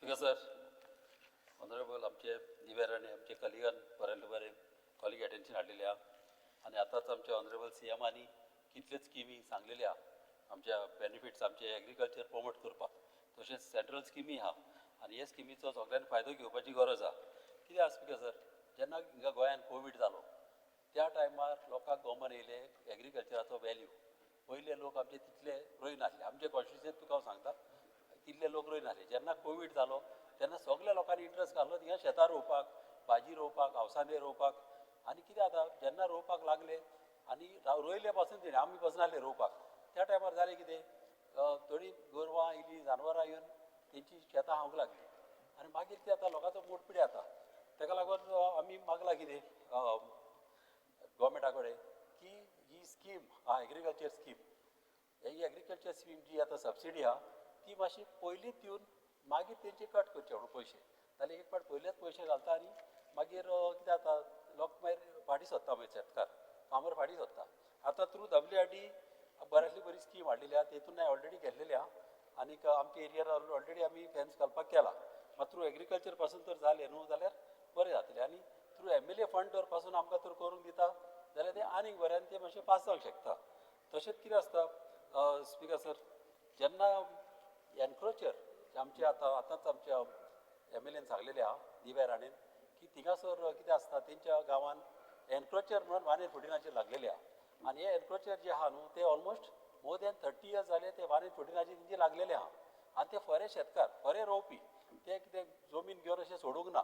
Speaker sir, honourable आमचे दिव्याराणी आमचे कलिगान बरे कॉलिग एटेन्शन हाडलेले आहा आनी आतांच आमच्या ऑनरेबल सीएमांनी कितल्योच स्किमी सांगलेले आहा आमच्या बेनिफिट्स आमचे एग्रीकल्चर प्रमोट करपाक तशेंच सेंट्रल स्किमी आहा आनी हे स्किमीचो सगळ्यांनी फायदो घेवपाची गरज आहा. कित्याक स्पीकर सर, जेन्ना हिंगा गोंयान कोवीड जालो त्या टायमार लोकांक गमन येयले एग्रीकल्चराचो वॅल्यू. पयले लोक आमचे तितले रोयनासले, आमचे कॉन्स्टिट्युएन्सींत तुका हांव सांगता तितले लोक रोयनासले. जेन्ना कोवीड जालो तेन्ना सगळ्या लोकांनी इंट्रस्ट घालो थिंगा शेतां रोवपाक, भाजी रोवपाक, अवसांदे रोवपाक. आनी कितें जाता, जेन्ना रोवपाक लागले आनी रोयले पासून तेणी आमी पासून आहले रोवपाक, त्या टायमार जालें कितें, थोडी गोरवां इली जनावरां येवन तेंची शेतां खावंक लागली आनी मागीर कितें जाता, लोकांचो पोटपिडे जाता. तेका लागून आमी मागलां कितें गव्हर्मेंटा कडेन की ही स्कीम एग्रीकल्चर स्कीम, ही एग्रीकल्चर स्कीम जी आतां सबसिडी आहा ती मातशी पयलींच दिवन मागीर तेंचे कट करचे म्हणून पयशे. जाल्यार एक फावट पयलेच पयशे घालता आनी मागीर कितें जाता, लोक मागीर फाटीं सरता, मागीर शेतकार फार्मर फाटीं सरता. आतां थ्रू WRD बऱ्यांतली बरी स्कीम हाडलेली आहा, तेतून हांवें ऑलरेडी गेल्लेले आहा आनीक आमच्या एरियार ऑलरेडी आमी फेन्स घालपाक केला. मात थ्रू एग्रीकल्चर पासून तर जालें न्हू जाल्यार बरें जातलें. आनी थ्रू MLA फंड तर पासून आमकां तर करूंक दिता जाल्यार तें आनीक बरें आनी तें मातशें पास जावंक शकता. तशेंच कितें आसता स्पीकर सर, जेन्ना एनक्रोचर आमचे आतांच आमच्या MLAन सांगलेलें आहा दिव्या राणेन की थिंगासर कितें आसता, तेंच्या गांवान एनक्रोचर म्हणून वानेर फोर्टिनाचेर लागलेले आहा आनी हे एनक्रोचर जे आहा न्हू ते ऑलमोस्ट मोर दॅन 30 इयर्स जाले ते वानेर फोर्टिनाचेर तेंचे लागलेले आहा. आनी ते खरे शेतकार, खरे रोवपी, ते कितें जमीन घेवन अशें सोडूंक ना.